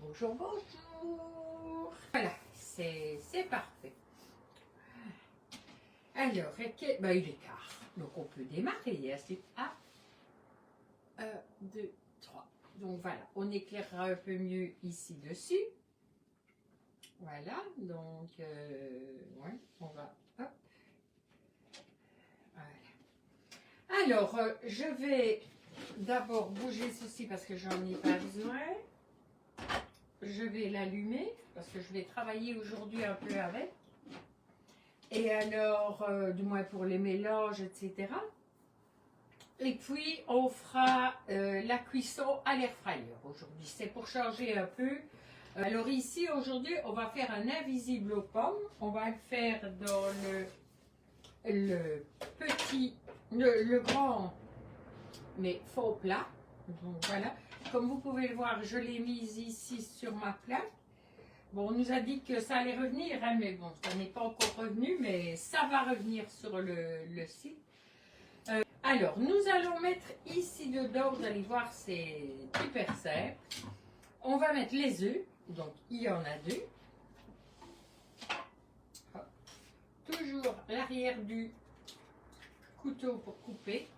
Bonjour, bonjour. Voilà, c'est parfait. Alors, ben, il est quart. Donc, on peut démarrer. C'est 1, 2, 3. Donc, voilà, on éclairera un peu mieux ici dessus. Voilà, donc, ouais, on va, hop. Voilà. Alors, je vais d'abord bouger ceci parce que j'en ai pas besoin. Je vais l'allumer parce que je vais travailler aujourd'hui un peu avec. Et alors, du moins pour les mélanges, etc. Et puis, on fera la cuisson à l'air fryer aujourd'hui. C'est pour changer un peu. Alors ici, aujourd'hui, on va faire un invisible aux pommes. On va le faire dans le petit, le grand, mais faux plat. Donc voilà. Comme vous pouvez le voir, je l'ai mise ici sur ma plaque. Bon, on nous a dit que ça allait revenir, hein, mais bon, ça n'est pas encore revenu, mais ça va revenir sur le site. Alors, nous allons mettre ici dedans, vous allez voir, c'est hyper simple. On va mettre les œufs, donc il y en a 2. Hop. Toujours l'arrière du couteau pour couper,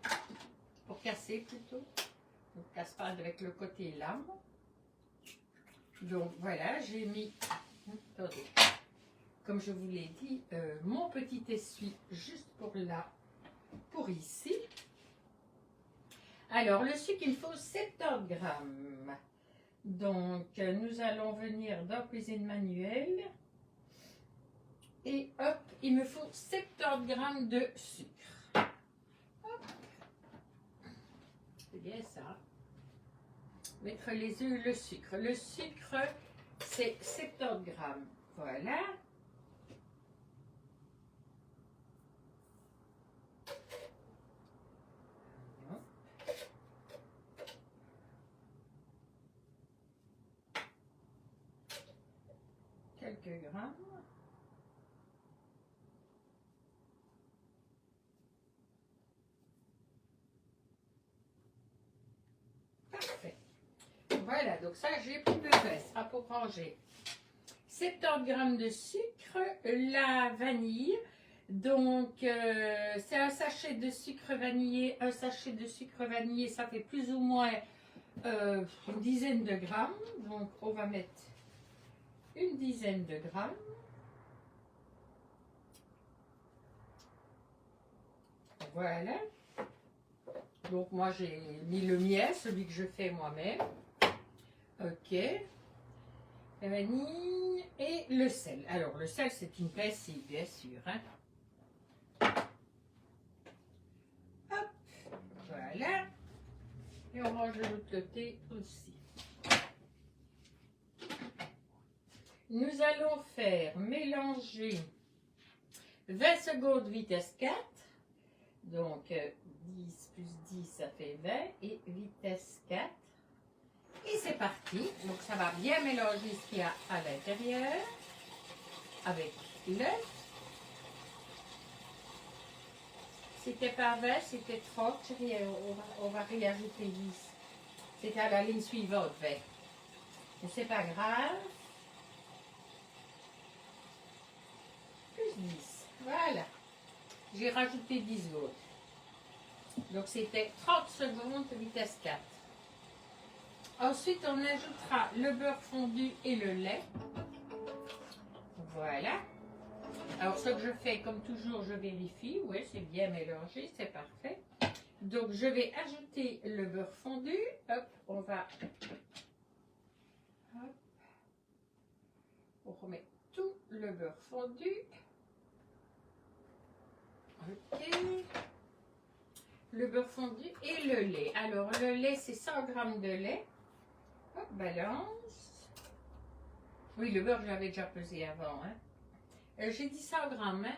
pour casser plutôt. On ne casse pas avec le côté lame. Donc voilà, j'ai mis, attendez, comme je vous l'ai dit, mon petit essuie juste pour ici. Alors, le sucre, il faut 70 grammes. Donc, nous allons venir dans cuisine manuelle. Et hop, il me faut 70 grammes de sucre. Hop. C'est bien ça. Mettre les œufs, le sucre. Le sucre, c'est 70 grammes. Voilà. Quelques grammes. Parfait. Voilà, donc ça, j'ai plus de ça sera pour ranger. 70 grammes de sucre, la vanille. Donc, c'est un sachet de sucre vanillé. Un sachet de sucre vanillé, ça fait plus ou moins une dizaine de grammes. Donc, on va mettre une dizaine de grammes. Voilà. Donc, moi, j'ai mis le miel, celui que je fais moi-même. Ok. La vanille et le sel. Alors, le sel, c'est une classique, bien sûr. Hein. Hop. Voilà. Et on range de l'autre côté aussi. Nous allons faire mélanger 20 secondes vitesse 4. Donc 10 plus 10, ça fait 20. Et vitesse 4. Et c'est parti. Donc ça va bien mélanger ce qu'il y a à l'intérieur. Avec l'œuf. C'était pas 20, c'était 30. On va réajouter 10. C'était à la ligne suivante 20. Mais c'est pas grave. Plus 10. Voilà. J'ai rajouté 10 secondes. Donc c'était 30 secondes vitesse 4. Ensuite, on ajoutera le beurre fondu et le lait. Voilà. Alors, ce que je fais, comme toujours, je vérifie. Oui, c'est bien mélangé, c'est parfait. Donc, je vais ajouter le beurre fondu. Hop, on va... Hop. On remet tout le beurre fondu. Ok. Le beurre fondu et le lait. Alors, le lait, c'est 100 g de lait. Hop, balance. Oui, le beurre, je l'avais déjà pesé avant. Hein. J'ai dit 100 grammes. Hein.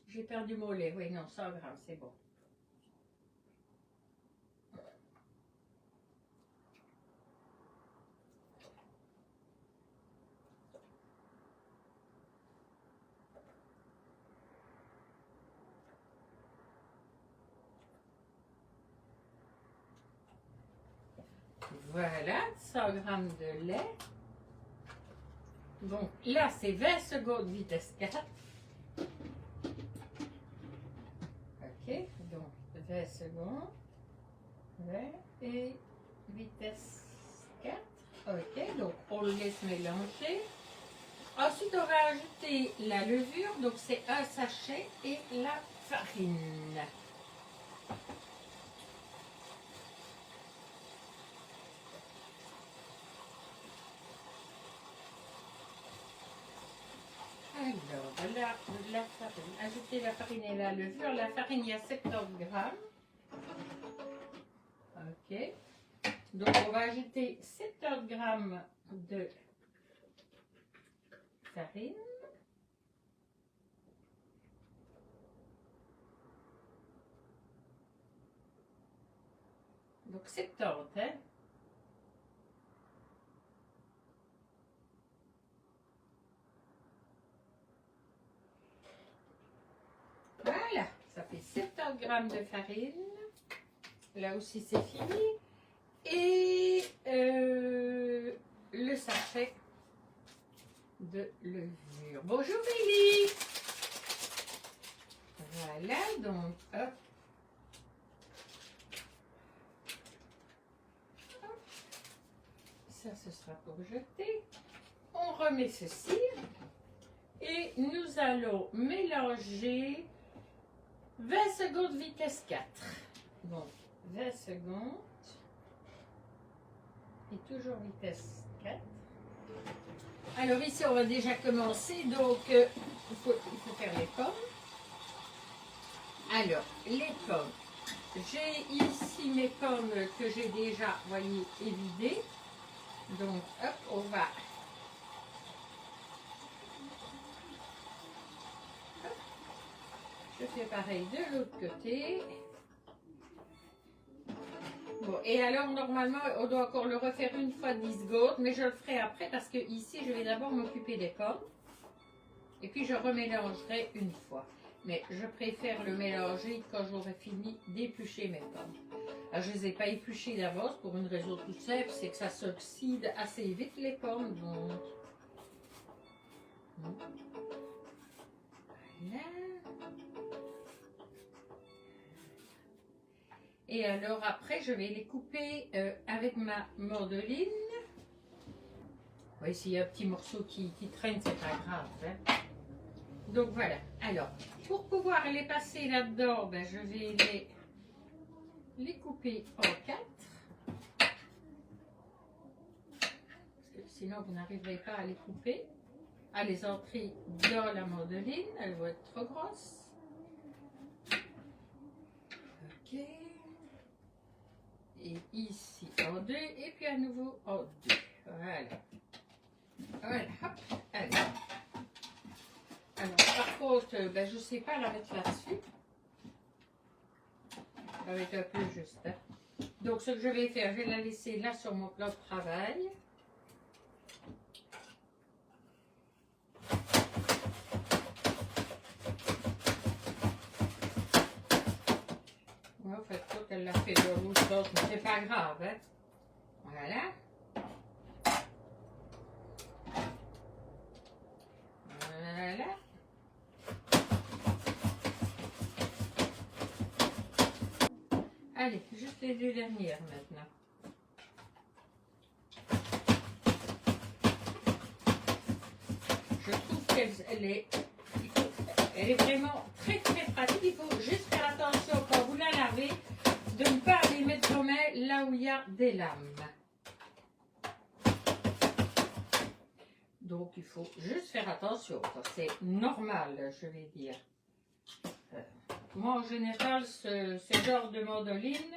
J'ai perdu mon lait. Oui, non, 100 grammes, c'est bon. Voilà, 100 g de lait. Donc là, c'est 20 secondes vitesse 4. Ok, donc 20 secondes. 20 et vitesse 4. Ok, donc on le laisse mélanger. Ensuite, on va ajouter la levure. Donc c'est un sachet et la farine. Alors, la farine. Ajouter la farine et la levure. La farine, il y a 70 grammes. Ok. Donc, on va ajouter 70 grammes de farine. Donc, 70, hein. Voilà, ça fait 70 grammes de farine. Là aussi, c'est fini. Et le sachet de levure. Bonjour Mélie. Voilà, donc hop. Ça, ce sera pour jeter. On remet ceci. Et nous allons mélanger 20 secondes vitesse 4. Donc, 20 secondes. Et toujours vitesse 4. Alors ici, on va déjà commencer. Donc, il faut faire les pommes. Alors, les pommes. J'ai ici mes pommes que j'ai déjà, voyez, évidées. Donc, hop, on va... Hop. Je fais pareil de l'autre côté. Bon, et alors, normalement, on doit encore le refaire une fois 10 secondes, mais je le ferai après parce que ici, je vais d'abord m'occuper des pommes. Et puis, je remélangerai une fois. Mais je préfère le mélanger quand j'aurai fini d'éplucher mes pommes. Alors, je ne les ai pas épluchées d'avance pour une raison toute simple, c'est que ça s'oxyde assez vite les pommes. Donc, voilà. Et alors après, je vais les couper avec ma mandoline. Oui, s'il y a un petit morceau qui traîne, c'est pas grave. Hein. Donc voilà. Alors, pour pouvoir les passer là-dedans, ben, je vais les couper en 4. Parce que sinon, vous n'arriverez pas à les couper. À les entrer dans la mandoline. Elles vont être trop grosses. Ok. Et ici en 2. Et puis à nouveau en 2. Voilà. Voilà. Hop. Allez. Alors, par contre, ben, je ne sais pas la mettre là-dessus. Ça va être un peu juste. Hein. Donc, ce que je vais faire, je vais la laisser là sur mon plan de travail. Ouais, en fait, tout, elle l'a fait de l'autre sens, mais c'est pas grave. Hein. Voilà. Voilà. Allez, juste les 2 dernières maintenant. Je trouve qu'elle est vraiment très très pratique. Il faut juste faire attention quand vous la lavez de ne pas les mettre vos mains là où il y a des lames. Donc il faut juste faire attention. C'est normal, je vais dire. Moi, en général, ce genre de mandoline,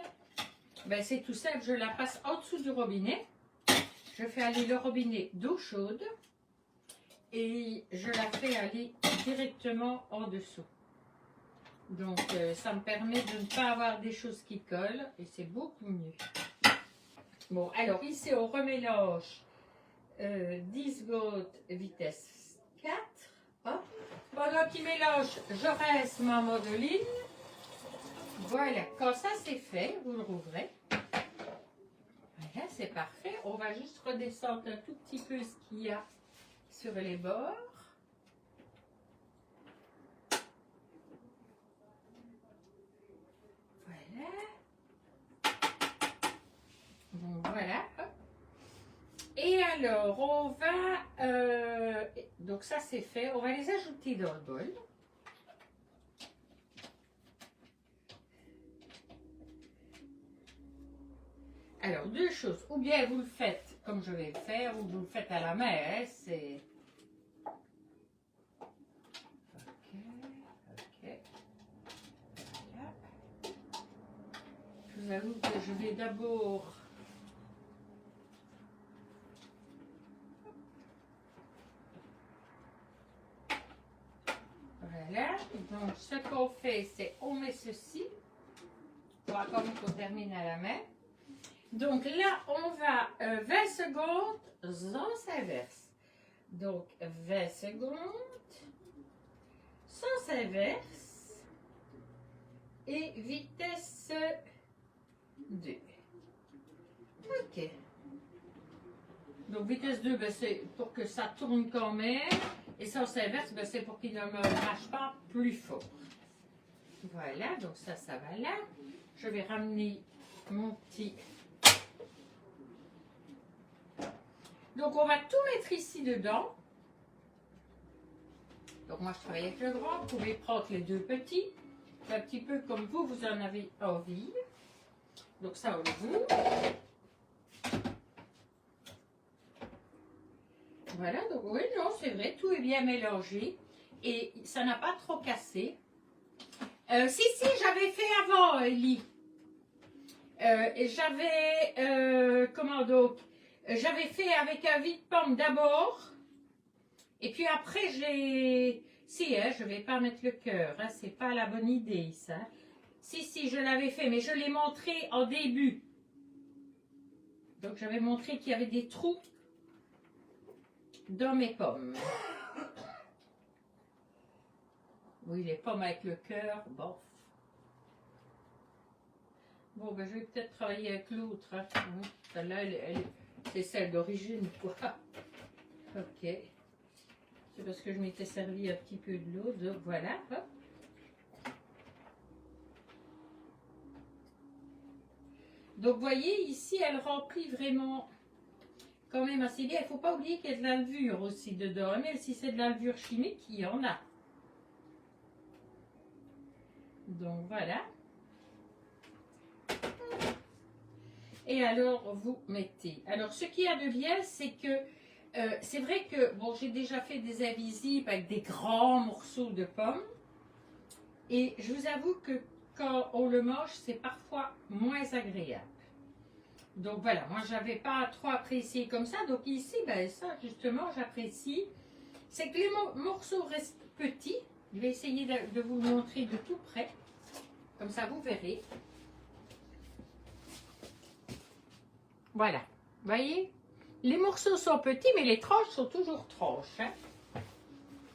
ben, c'est tout simple. Je la passe en dessous du robinet. Je fais aller le robinet d'eau chaude et je la fais aller directement en dessous. Donc, ça me permet de ne pas avoir des choses qui collent et c'est beaucoup mieux. Bon, alors ici, on remélange 10 secondes vitesse 4. Hop. Pendant qu'il mélange, je reste ma mandoline. Voilà, quand ça c'est fait, vous le rouvrez. Voilà, c'est parfait. On va juste redescendre un tout petit peu ce qu'il y a sur les bords. Voilà. Bon, voilà. Et alors, on va... donc ça, c'est fait. On va les ajouter dans le bol. Alors, deux choses. Ou bien vous le faites comme je vais le faire, ou vous le faites à la main. Hein, c'est... Ok. Voilà. Je vous avoue que je vais d'abord... Voilà. Donc, ce qu'on fait, c'est on met ceci. On va comme qu'on termine à la main. Donc là, on va 20 secondes sens inverse. Donc 20 secondes, sens inverse et vitesse 2. Ok. Donc vitesse 2, ben, c'est pour que ça tourne quand même. Et sens inverse, ben, c'est pour qu'il ne me marche pas plus fort. Voilà, donc ça va là. Je vais ramener mon petit... Donc, on va tout mettre ici dedans. Donc, moi, je travaille avec le grand. Vous pouvez prendre les deux petits. Un petit peu comme vous en avez envie. Donc, ça, on l'ouvre. Voilà. Donc, oui, non, c'est vrai. Tout est bien mélangé. Et ça n'a pas trop cassé. Si, j'avais fait avant, Ellie. Comment donc? J'avais fait avec un vide-pomme d'abord. Et puis après, j'ai... Si, hein, je ne vais pas mettre le cœur. Hein, c'est pas la bonne idée, ça. Si, je l'avais fait, mais je l'ai montré en début. Donc, j'avais montré qu'il y avait des trous dans mes pommes. Oui, les pommes avec le cœur, bof. Bon, ben, je vais peut-être travailler avec l'autre. Hein. Celle-là, c'est celle d'origine, quoi. Ok. C'est parce que je m'étais servi un petit peu de l'eau. Donc, voilà. Hop. Donc, vous voyez, ici, elle remplit vraiment quand même assez bien. Il ne faut pas oublier qu'il y a de la levure aussi dedans. Même si c'est de la levure chimique, il y en a. Donc, voilà. Et alors, vous mettez. Alors, ce qu'il y a de bien, c'est que c'est vrai que, bon, j'ai déjà fait des invisibles avec des grands morceaux de pommes. Et je vous avoue que quand on le mange, c'est parfois moins agréable. Donc voilà, moi, je n'avais pas trop apprécié comme ça. Donc ici, ben, ça, justement, j'apprécie. C'est que les morceaux restent petits. Je vais essayer de vous le montrer de tout près. Comme ça, vous verrez. Voilà, vous voyez, les morceaux sont petits, mais les tranches sont toujours tranches. Hein.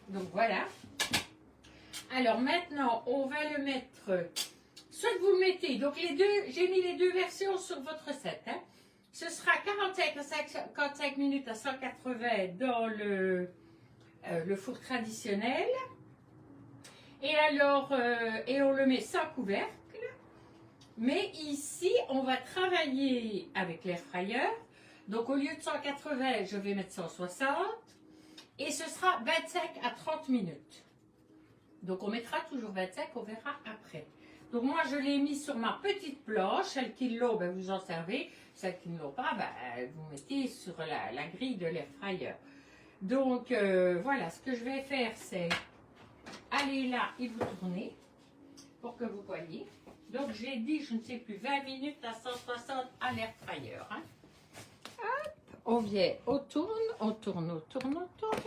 Donc voilà. Alors maintenant, on va le mettre, soit vous le mettez, donc les deux, j'ai mis les deux versions sur votre recette. Hein. Ce sera 45 à 55 minutes à 180 dans le four traditionnel. Et alors, et on le met sans couvercle. Mais ici, on va travailler avec l'air fryer. Donc, au lieu de 180, je vais mettre 160. Et ce sera 25 à 30 minutes. Donc, on mettra toujours 25, on verra après. Donc, moi, je l'ai mis sur ma petite planche. Celles qui l'ont, ben, vous en servez. Celles qui ne l'ont pas, ben, vous mettez sur la grille de l'air fryer. Donc, voilà, ce que je vais faire, c'est aller là et vous tourner pour que vous voyez. Donc, j'ai dit, je ne sais plus, 20 minutes à 160 à l'air fryer. Hein. Hop, on vient, on tourne, on tourne, on tourne, on tourne.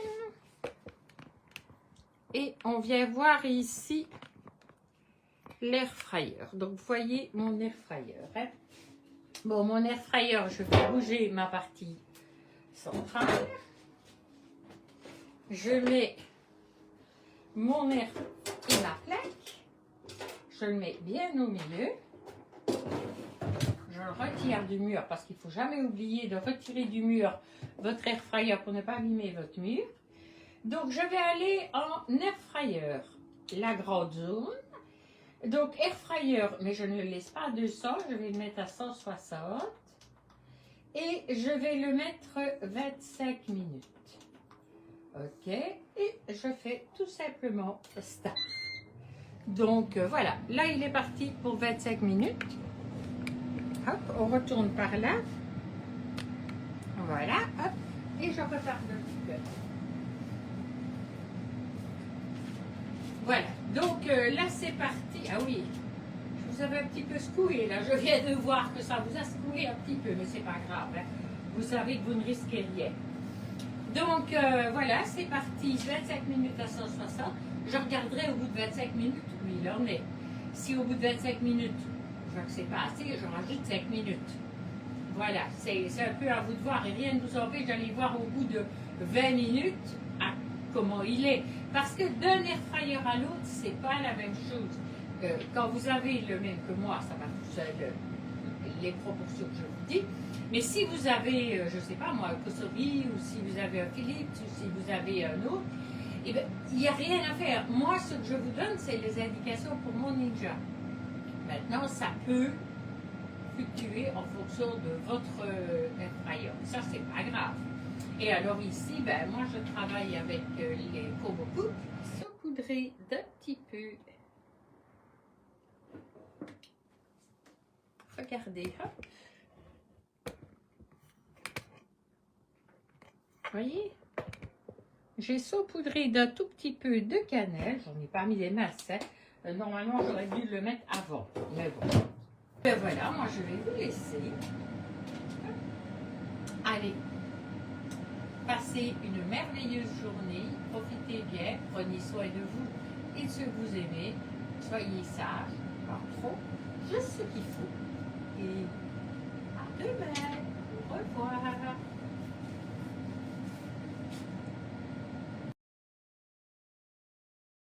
Et on vient voir ici l'air fryer. Donc, vous voyez mon air fryer. Hein. Bon, mon air fryer, je vais bouger ma partie centrale. Je mets mon air et ma plaque. Je le mets bien au milieu. je le retire du mur parce qu'il ne faut jamais oublier de retirer du mur votre air fryer pour ne pas abîmer votre mur. Donc, je vais aller en air fryer, la grande zone. Donc, air fryer, mais je ne le laisse pas à 200, je vais le mettre à 160. Et je vais le mettre 25 minutes. Ok, et je fais tout simplement start. Donc, voilà, là, il est parti pour 25 minutes. Hop, on retourne par là. Voilà, hop, et je repars un petit peu. Voilà, donc là c'est parti. Ah oui, je vous avais un petit peu secoué là. Je viens de voir que ça vous a secoué un petit peu, mais c'est pas grave. Hein. Vous savez que vous ne risquez rien. Donc voilà, c'est parti. 25 minutes à 160. Je regarderai au bout de 25 minutes où il en est. Si au bout de 25 minutes, je vois que c'est pas assez, je rajoute 5 minutes. Voilà, c'est un peu à vous de voir et rien ne vous empêche d'aller voir au bout de 20 minutes comment il est. Parce que d'un air fryer à l'autre, c'est pas la même chose. Quand vous avez le même que moi, ça va tout seul, les proportions que je vous dis. Mais si vous avez, je sais pas moi, un Kosovi, ou si vous avez un Philips, ou si vous avez un autre, eh bien, il n'y a rien à faire. Moi, ce que je vous donne, c'est les indications pour mon Ninja. Maintenant, ça peut fluctuer en fonction de votre air fryer. Ça, c'est pas grave. Et alors ici, ben, moi je travaille avec les Komoku, saupoudrés d'un petit peu. Regardez, hop. Voyez, j'ai saupoudré d'un tout petit peu de cannelle. J'en ai pas mis des masses. Hein. Normalement, j'aurais dû le mettre avant. Mais bon. Ben voilà, moi je vais vous laisser. Allez. Passez une merveilleuse journée, profitez bien, prenez soin de vous et de ceux que vous aimez, soyez sages, pas trop, juste ce qu'il faut.